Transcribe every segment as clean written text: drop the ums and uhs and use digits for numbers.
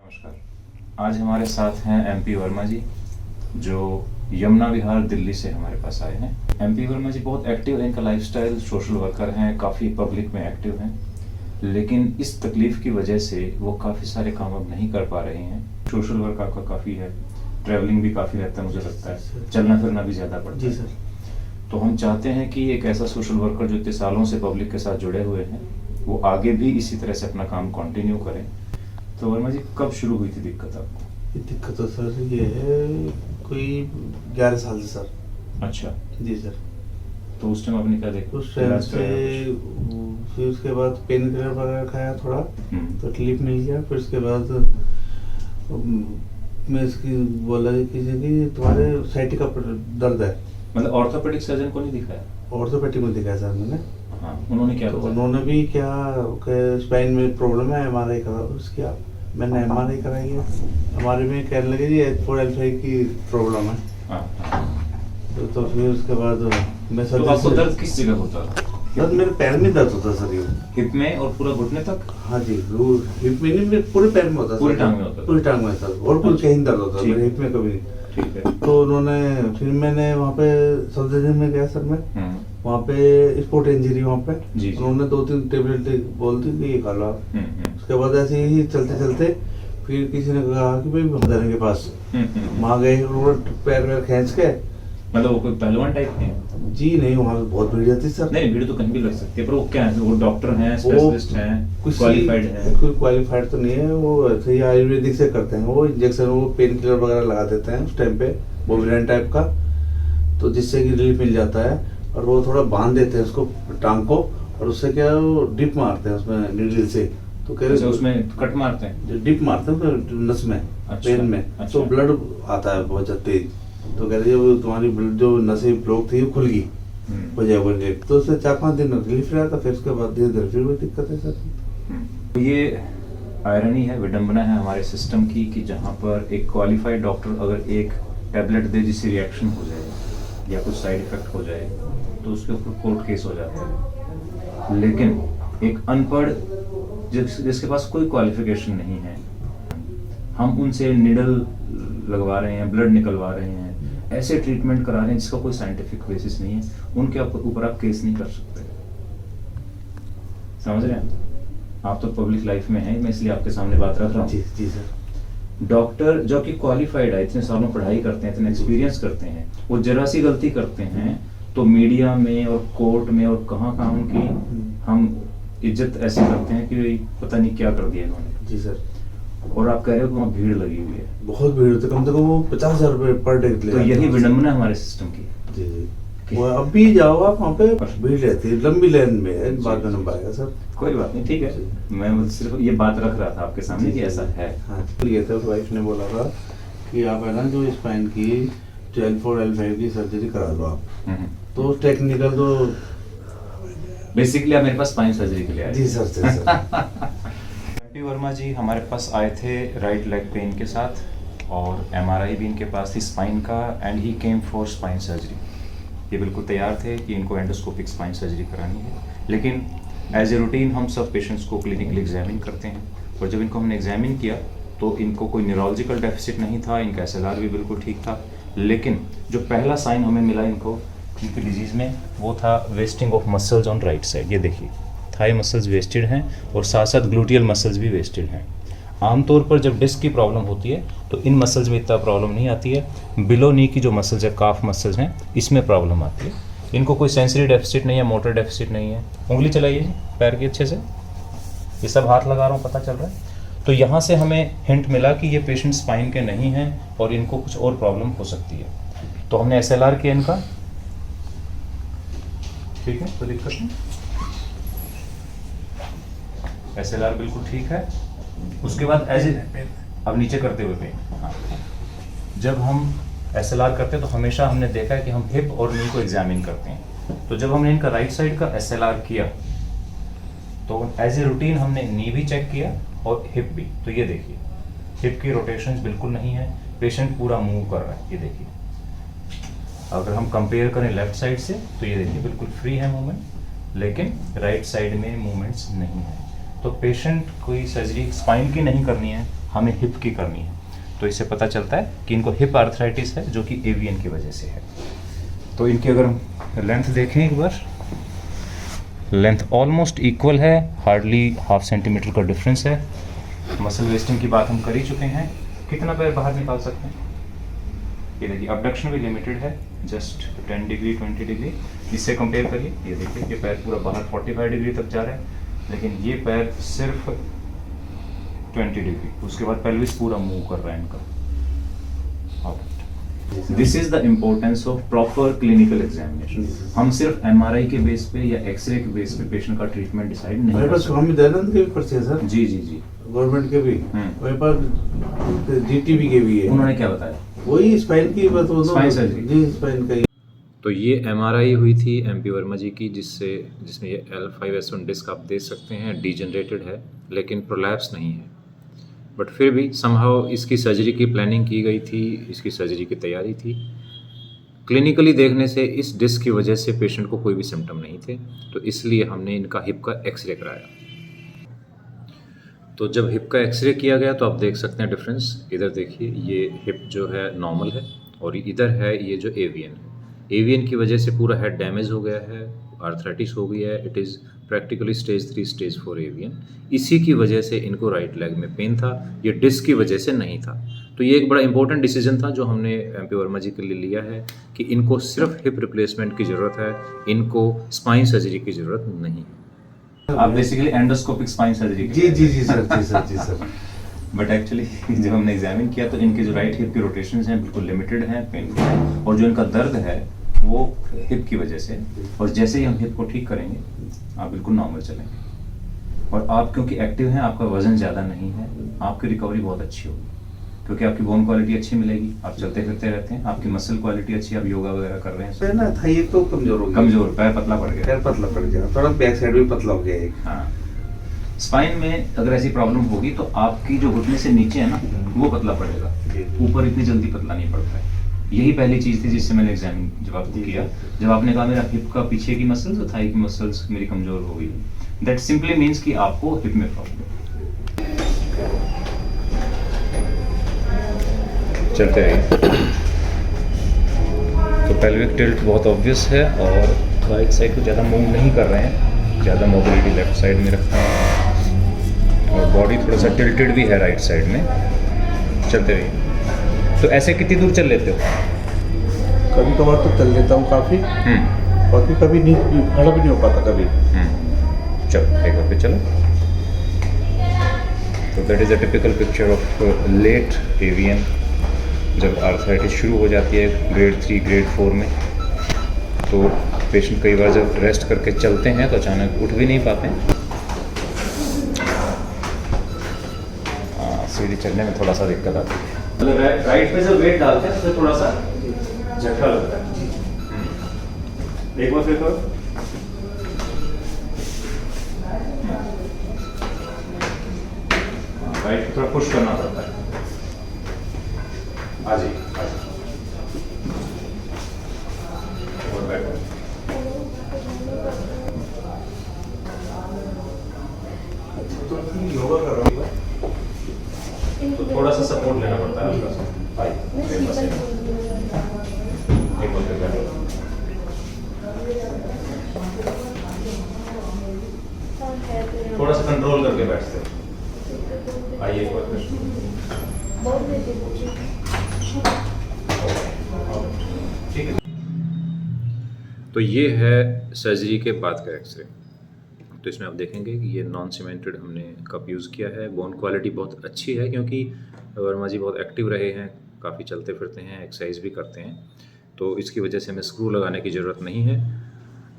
नमस्कार। आज हमारे साथ हैं एमपी वर्मा जी, जो यमुना विहार दिल्ली से हमारे पास आए हैं। एमपी वर्मा जी बहुत एक्टिव है, इनका लाइफस्टाइल, सोशल वर्कर हैं, काफ़ी पब्लिक में एक्टिव हैं, लेकिन इस तकलीफ की वजह से वो काफ़ी सारे काम अब नहीं कर पा रहे हैं। सोशल वर्क आपका काफ़ी है, ट्रैवलिंग भी काफ़ी रहता है, मुझे लगता है चलना फिरना भी ज़्यादा पड़ता है। जी सर। तो हम चाहते हैं कि एक ऐसा सोशल वर्कर जो इतने सालों से पब्लिक के साथ जुड़े हुए हैं, वो आगे भी इसी तरह से अपना काम कंटिन्यू करें। तो वर्मा जी, कब शुरू हुई थी दिक्कत आपको? ये दिक्कत तो सर ये है कोई 11 साल से सर। अच्छा। जी सर। तो उस टाइम आपने क्या देखा? उस टाइम से फिर उसके बाद पेन किलर वगैरह खाया थोड़ा, तो रिलीफ मिल गया। फिर उसके बाद मैं इसकी बोला कि तुम्हारे साइटिक का दर्द है। मतलब ऑर्थोपेडिक सर्जन को नहीं दिखाया? ऑर्थोपेडिक में दिखाया सर मैंने। हाँ, उन्होंने क्या तो बताया? उन्होंने भी क्या स्पाइन में प्रॉब्लम है, MRI करा उसकी। आप मैंने MRI कराई है। MRI में कहने लगे जी H4L5 की प्रॉब्लम है। हाँ। तो फिर उसके बाद मैं सर तो आपको दर्द किस जगह होता था? दर्द मेरे पैर में दर्द होता सर। ये हिप में और पूरा घुटने तक? हाँ जी, वो हिप में नहीं, मेरे पूरे पैर में होता। पूरी टांग में होता? पूरी टांग में सर, और कुछ कहीं दर्द होता ठीक। मेरे हिप में कभी नहीं। ठीक है। तो उन्होंने फिर मैंने वहाँ पे सर्जरी में गया सर मैं। वहाँ पे स्पोर्ट इंजरी वहाँ पे जी। उन्होंने 2-3 टेबलेट बोल दी कि ये खा लो आप। उसके बाद ऐसे ही चलते चलते फिर किसी ने कहा कि भाई भंडारे के पास वहाँ गए, उन्होंने पैर वैर खींच के। मतलब वो कोई पहलवान टाइप है? जी नहीं, वहाँ पे बहुत भीड़ रहती सर। नहीं, भीड़ तो कहीं भी लग सकती है, पर वो क्या है? वो डॉक्टर हैं, वो स्पेशलिस्ट हैं, क्वालिफाइड हैं? कोई क्वालिफाइड तो नहीं है, वो ऐसे ही आयुर्वेदिक से करते हैं। वो इंजेक्शन, वो पेन किलर वगैरह लगा देते हैं उस टाइम पे, बोविलन टाइप का, तो जिससे कि रिलीफ मिल जाता है। और वो थोड़ा बांध देते हैं उसको, टांग को, और उससे क्या है वो डिप मारते हैं उसमें नीडल से। तो कह रहे उसमें कट मारते हैं? डिप मारते हैं नस में। अच्छा, पेन में। अच्छा। तो ब्लड आता है बहुत ज्यादा तेज। तो कह रहे हैं वो तुम्हारी ब्लड जो नसें ब्लॉक थी वो खुल गई वजह बन। तो उससे 4-5 दिन रिलीफ रहा था, फिर उसके बाद धीरे धीरे फिर वही दिक्कत है सर। ये आयरनी है, विडंबना है हमारे सिस्टम की, कि जहाँ पर एक क्वालिफाइड डॉक्टर अगर एक टैबलेट दे जिससे रिएक्शन हो जाए या कुछ साइड इफेक्ट हो जाए, तो उसके ऊपर कोर्ट केस हो जाता है। लेकिन एक अनपढ़ जिसके पास कोई क्वालिफिकेशन नहीं है, हम उनसे निडल लगवा रहे हैं, ब्लड निकलवा रहे हैं, ऐसे ट्रीटमेंट करा रहे हैं जिसका कोई साइंटिफिक बेसिस नहीं है, उनके ऊपर आप केस नहीं कर सकते। समझ रहे हैं? आप तो पब्लिक लाइफ में हैं, मैं इसलिए आपके सामने बात रख रहा हूँ। जी जी सर। डॉक्टर जो कि क्वालिफाइड है, इतने सालों पढ़ाई करते हैं, इतने एक्सपीरियंस करते हैं, वो जरा सी गलती करते हैं तो मीडिया में और कोर्ट में और कहाँ उनकी हम इज्जत ऐसे करते हैं कि पता नहीं क्या कर दिया इन्होंने। जी सर। और आप कह रहे हो कि वहाँ भीड़ लगी हुई है? बहुत भीड़ होती है, कम से कम वो 50,000 रुपये पर डे के लिए। तो यही विडंबना है हमारे सिस्टम की। जी जी। वो अब भी जाओ आप वहाँ पे, भीड़ रहती है, लंबी लाइन में है, बाद में नंबर आएगा सर। कोई बात नहीं, ठीक है। मैं सिर्फ ये बात रख रहा था आपके सामने कि ऐसा है। हाँ, ये था, वाइफ ने बोला था कि आप है ना जो स्पाइन की L4-L5 की सर्जरी करा लो आप। तो टेक्निकल तो बेसिकली आप मेरे पास स्पाइन सर्जरी के लिए आए? जी सर। एमपी वर्मा जी हमारे पास आए थे राइट लेग पेन के साथ, और MRI भी इनके पास थी स्पाइन का, and he came for spine surgery. ये बिल्कुल तैयार थे कि इनको एंडोस्कोपिक स्पाइन सर्जरी करानी है, लेकिन एज ए रूटीन हम सब पेशेंट्स को क्लिनिकली एग्जामिन करते हैं, और जब इनको हमने एग्जामिन किया तो इनको कोई न्यूरोलॉजिकल डेफिसिट नहीं था, इनका SLR भी बिल्कुल ठीक था। लेकिन जो पहला साइन हमें मिला इनको इनकी डिजीज़ में, वो था wasting of muscles on right side. ये देखिए, थाई मसल्स वेस्टेड हैं और साथ साथ ग्लूटियल मसल्स भी वेस्टेड हैं। आमतौर पर जब डिस्क की प्रॉब्लम होती है तो इन मसल्स में इतना प्रॉब्लम नहीं आती है, बिलो नी की जो मसल्स है, काफ मसल्स हैं, इसमें प्रॉब्लम आती है। इनको कोई सेंसरी डेफिसिट नहीं है, मोटर डेफिसिट नहीं है। उंगली चलाइए पैर की अच्छे से, ये सब हाथ लगा रहा हूँ, पता चल रहा है? तो यहाँ से हमें हिंट मिला कि ये पेशेंट स्पाइन के नहीं हैं और इनको कुछ और प्रॉब्लम हो सकती है। तो हमने SLR किया इनका, ठीक है, तो दिक्कत नहीं, SLR बिल्कुल ठीक है। उसके बाद अब नीचे करते हुए पेन, हाँ, जब हम SLR करते हैं तो हमेशा हमने देखा है कि हम हिप और नी को एग्जामिन करते हैं। तो जब हमने इनका राइट साइड का SLR किया तो एज ए रूटीन हमने नी भी चेक किया और हिप भी। तो ये देखिए, हिप की रोटेशंस बिल्कुल नहीं है, पेशेंट पूरा मूव कर रहा है। ये देखिए, अगर हम कंपेयर करें लेफ्ट साइड से तो ये देखिए बिल्कुल फ्री है मूवमेंट, लेकिन राइट साइड में मूवमेंट्स नहीं है। तो पेशेंट कोई सर्जरी स्पाइन की नहीं करनी है, हमें हिप की करनी है। तो इससे पता चलता है कि इनको हिप आर्थराइटिस है, जो कि एवीएन की वजह से है। तो इनकी अगर हम लेंथ देखें एक बार, लेंथ ऑलमोस्ट इक्वल है, हार्डली 1/2 सेंटीमीटर का डिफरेंस है। मसल वेस्टिंग की बात हम कर ही चुके हैं। कितना पैर बाहर निकाल सकते हैं, ये देखिए अबडक्शन भी लिमिटेड है, जस्ट 10 डिग्री 20 डिग्री। इससे कंपेयर करिए, ये देखिए ये पैर पूरा बाहर 45 डिग्री तक जा रहा है, लेकिन ये पैर सिर्फ 20 डिग्री। उसके बाद पेल्विस पूरा मूव कर रहा है इनका। This is the importance of proper clinical examination. हम सिर्फ एमआरआई के बेस पे या एक्सरे के बेस पे पेशेंट का ट्रीटमेंट डिसाइड नहीं कर सकते। स्वामी दयानंद के भी पर्चे सर? जी जी जी, गवर्नमेंट के भी, वहीं पर जीटीबी के भी है। उन्होंने क्या बताया? वही स्पाइन की बात, स्पाइन सर्जरी जी, स्पाइन का ही। तो ये एमआरआई हुई थी एमपी वर्मा जी की, जिसमें ये L5S1 डिस्क आप देख सकते हैं डीजनरेटेड है, लेकिन प्रोलैप्स नहीं है। बट फिर भी समहाउ इसकी सर्जरी की प्लानिंग की गई थी, इसकी सर्जरी की तैयारी थी। क्लिनिकली देखने से इस डिस्क की वजह से पेशेंट को कोई भी सिम्टम नहीं थे, तो इसलिए हमने इनका हिप का एक्सरे कराया। तो जब हिप का एक्सरे किया गया तो आप देख सकते हैं डिफरेंस। इधर देखिए, ये हिप जो है नॉर्मल है, और इधर है ये जो एवीएन है। एवीएन की वजह से पूरा हेड डैमेज हो गया है, आर्थराइटिस हो गई है। It is practically stage 3 stage 4 AVN. इसी की वजह से इनको राइट लेग में पेन था, ये डिस्क की वजह से नहीं था। तो ये एक बड़ा इंपॉर्टेंट डिसीजन था जो हमने एमपी वर्मा जी के लिए लिया है कि इनको सिर्फ हिप रिप्लेसमेंट की ज़रूरत है, इनको स्पाइन सर्जरी की ज़रूरत नहीं है। आप बेसिकली एंडोस्कोपिक स्पाइन सर्जरी। जी जी जी सर, जी सर, जी सर। बट एक्चुअली जब हमने एग्जामिन किया तो इनके जो राइट हिप की रोटेशंस हैं बिल्कुल लिमिटेड हैं, पेनफुल है, और जो इनका दर्द है वो हिप की वजह से। और जैसे ही हम हिप को ठीक करेंगे आप बिल्कुल नॉर्मल चलेंगे। और आप क्योंकि एक्टिव हैं, आपका वजन ज़्यादा नहीं है, आपकी रिकवरी बहुत अच्छी होगी, क्योंकि आपकी बोन क्वालिटी अच्छी मिलेगी, आप चलते फिरते रहते हैं, आपकी मसल क्वालिटी अच्छी, आप योगा वगैरह कर रहे हैं। तो ना था, ये तो कमजोर हो गया, कमजोर, पैर पतला पड़ गया, पैर पतला पड़ गया, थोड़ा बैक साइड भी पतला हो गया एक। हाँ, स्पाइन में अगर ऐसी प्रॉब्लम होगी तो आपकी जो घुटने से नीचे है ना, वो पतला पड़ेगा, ऊपर इतनी जल्दी पतला नहीं पड़ता है। यही पहली चीज़ थी जिससे मैंने एग्जामिन जवाब किया, जब आपने कहा मेरा हिप का पीछे की मसल्स और थाई की मसल्स मेरी कमजोर हो गई। दैट सिंपली मीन्स कि आपको हिप में प्रॉब्लम। चलते रहिए। तो पेल्विक टिल्ट बहुत ऑब्वियस है, और राइट साइड को ज़्यादा मूव नहीं कर रहे हैं, ज़्यादा मोबिलिटी लेफ्ट साइड में रखा है, और बॉडी थोड़ा सा टिल्टेड भी है राइट साइड में। चलते रहिए। तो ऐसे कितनी दूर चल लेते हो? कभी कभार तो चल लेता हूँ काफ़ी, बाकी कभी नहीं, खड़ा भी नहीं हो पाता कभी। चलो एक बार फिर चलो। तो that is a typical picture of late AVN, जब आर्थराइटिस शुरू हो जाती है ग्रेड 3 ग्रेड 4 में। तो पेशेंट कई बार जब रेस्ट करके चलते हैं तो अचानक उठ भी नहीं पाते हैं। सीढ़ी चढ़ने में थोड़ा सा दिक्कत आती है, मतलब राइट पे जब वेट डालते हैं तो थोड़ा सा झटका लगता है। एक बार फिर करो। राइट पे थोड़ा पुश करना पड़ता है। आ जाइए, आ जाइए। और बैठो। योगा कर रहा हूँ, तो थोड़ा सा सपोर्ट लेना पड़ता है हल्का सा। एक बार फिर बैठो। थोड़ा सा कंट्रोल करके बैठते हो। आइए एक बार फिर। ठीक है। तो ये है सर्जरी के बाद का एक्सरे। तो इसमें आप देखेंगे कि ये नॉन सीमेंटेड हमने कप यूज़ किया है। बोन क्वालिटी बहुत अच्छी है, क्योंकि वर्मा जी बहुत एक्टिव रहे हैं, काफ़ी चलते फिरते हैं, एक्सरसाइज भी करते हैं, तो इसकी वजह से हमें स्क्रू लगाने की ज़रूरत नहीं है।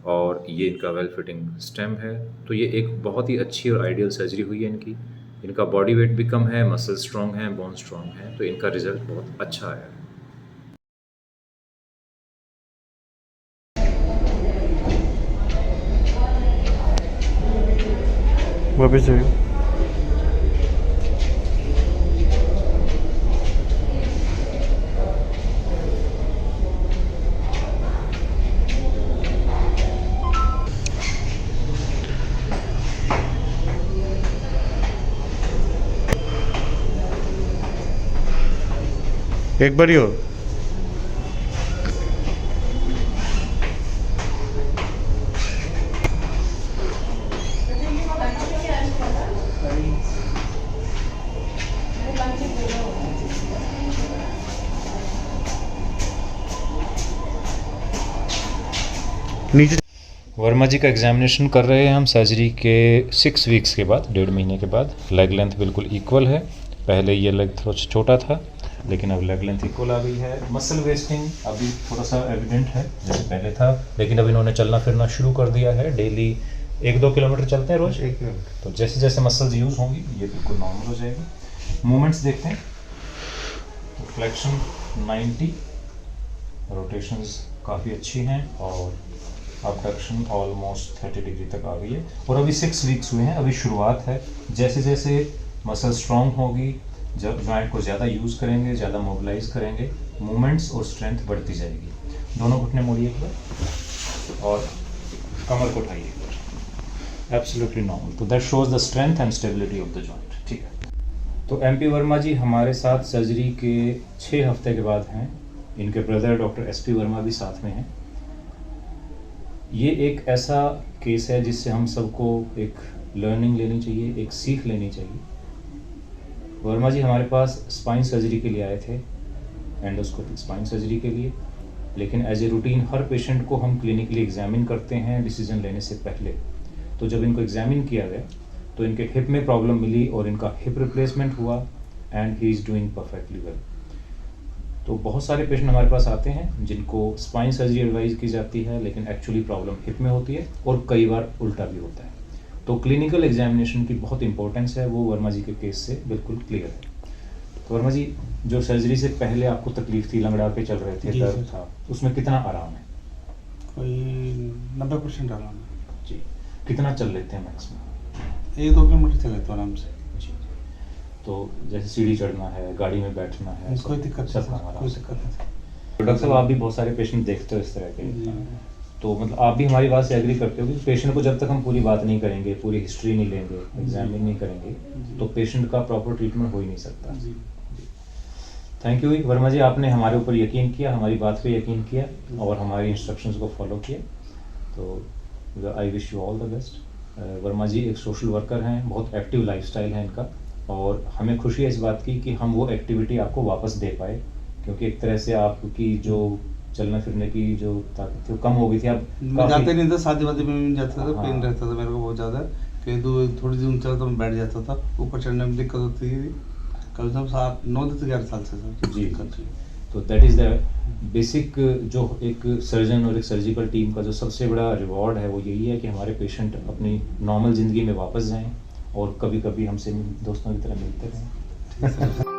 और ये इनका वेल फिटिंग स्टेम है। तो ये एक बहुत ही अच्छी और आइडियल सर्जरी हुई है इनकी। इनका बॉडी वेट भी कम है, मसल स्ट्रॉन्ग हैं, बोन स्ट्रॉन्ग है, तो इनका रिजल्ट बहुत अच्छा आया है। वापस जाइए। एक बार ही हो। नीचे वर्मा जी का एग्जामिनेशन कर रहे हैं हम सर्जरी के 6 वीक्स के बाद, 1.5 महीने के बाद। लेग लेंथ बिल्कुल इक्वल है। पहले ये लेग थोड़ा छोटा था, लेकिन अब लेग लेंथ इक्वल आ गई है। मसल वेस्टिंग अभी थोड़ा सा एविडेंट है जैसे पहले था, लेकिन अब इन्होंने चलना फिरना शुरू कर दिया है। डेली 1-2 किलोमीटर चलते हैं रोज। 1 किलोमीटर। तो जैसे जैसे मसल्स यूज़ होंगी ये बिल्कुल नॉर्मल हो जाएगी। मूवमेंट्स देखते हैं तो फ्लेक्शन 90, रोटेशंस काफ़ी अच्छी हैं और अबडक्शन ऑलमोस्ट 30 डिग्री तक आ गई है। और अभी 6 वीक्स हुए हैं, अभी शुरुआत है। जैसे जैसे मसल स्ट्रॉन्ग होगी, जब जॉइंट को ज़्यादा यूज़ करेंगे, ज़्यादा मोबिलाइज करेंगे, मूवमेंट्स और स्ट्रेंथ बढ़ती जाएगी। दोनों घुटने मोड़िए एक बार और कमर को उठाइए एक बार। Absolutely normal. तो that shows the strength and stability of the joint. ठीक है। तो MP वर्मा जी हमारे साथ सर्जरी के 6 हफ्ते के बाद हैं। इनके ब्रदर डॉक्टर SP वर्मा भी साथ में हैं। ये एक ऐसा केस है जिससे हम सबको एक लर्निंग लेनी चाहिए, एक सीख लेनी चाहिए। वर्मा जी हमारे पास स्पाइन सर्जरी के लिए आए थे, एंडोस्कोपिक स्पाइन सर्जरी के लिए। लेकिन एज ए रूटीन हर पेशेंट को हम क्लिनिकली एग्जामिन करते हैं डिसीजन लेने से पहले। तो जब इनको एग्जामिन किया गया तो इनके हिप में प्रॉब्लम मिली और इनका हिप रिप्लेसमेंट हुआ and he is doing perfectly well. तो बहुत सारे पेशेंट हमारे पास आते हैं जिनको स्पाइन सर्जरी एडवाइज की जाती है, लेकिन एक्चुअली प्रॉब्लम हिप में होती है और कई बार उल्टा भी होता है। तो क्लिनिकल एग्जामिनेशन की बहुत इंपॉर्टेंस है, वो वर्मा जी के केस से बिल्कुल क्लियर है। तो वर्मा जी, जो सर्जरी से पहले आपको तकलीफ थी, लंगड़ा के चल रहे थे, दर्द था, उसमें कितना आराम है? कोई 90% आराम है जी। कितना चल लेते हैं मैक्सिमम? 1-2 किलोमीटर चले तो आराम से। जी। तो जैसे सीढ़ी चढ़ना है, गाड़ी में बैठना है, कोई दिक्कत सब नहीं, आराम कोई से। दिक्कत नहीं। तो डॉक्टर साहब, आप भी बहुत सारे पेशेंट देखते हो इस तरह के, तो मतलब आप भी हमारी बात से एग्री करते हो कि पेशेंट को जब तक हम पूरी बात नहीं करेंगे, पूरी हिस्ट्री नहीं लेंगे, एग्जामिन नहीं करेंगे, तो पेशेंट का प्रॉपर ट्रीटमेंट हो ही नहीं सकता। थैंक यू वर्मा जी, आपने हमारे ऊपर यकीन किया, हमारी बात पे यकीन किया और हमारी इंस्ट्रक्शंस को फॉलो किया। तो I wish you all the best. Varma ji एक सोशल वर्कर हैं, बहुत एक्टिव लाइफस्टाइल है इनका, और हमें खुशी है इस बात की कि हम वो एक्टिविटी आपको वापस दे पाए, क्योंकि एक तरह से आपकी जो चलने फिरने की जो ताकत थी वो कम हो गई थी। आप मैं जाते नहीं था, शादी वादी में भी जाता था, हाँ। पेन रहता था मेरे को बहुत ज़्यादा। कहीं थोड़ी दूर चला तो मैं बैठ जाता था, ऊपर चढ़ने में दिक्कत होती थी। कम से कम 9 से 11 साल से सर जी। तो दैट इज़ द बेसिक, जो एक सर्जन और एक सर्जिकल टीम का जो सबसे बड़ा रिवॉर्ड है वो यही है कि हमारे पेशेंट अपनी नॉर्मल ज़िंदगी में वापस जाएं और कभी कभी हमसे दोस्तों की तरह मिलते रहें।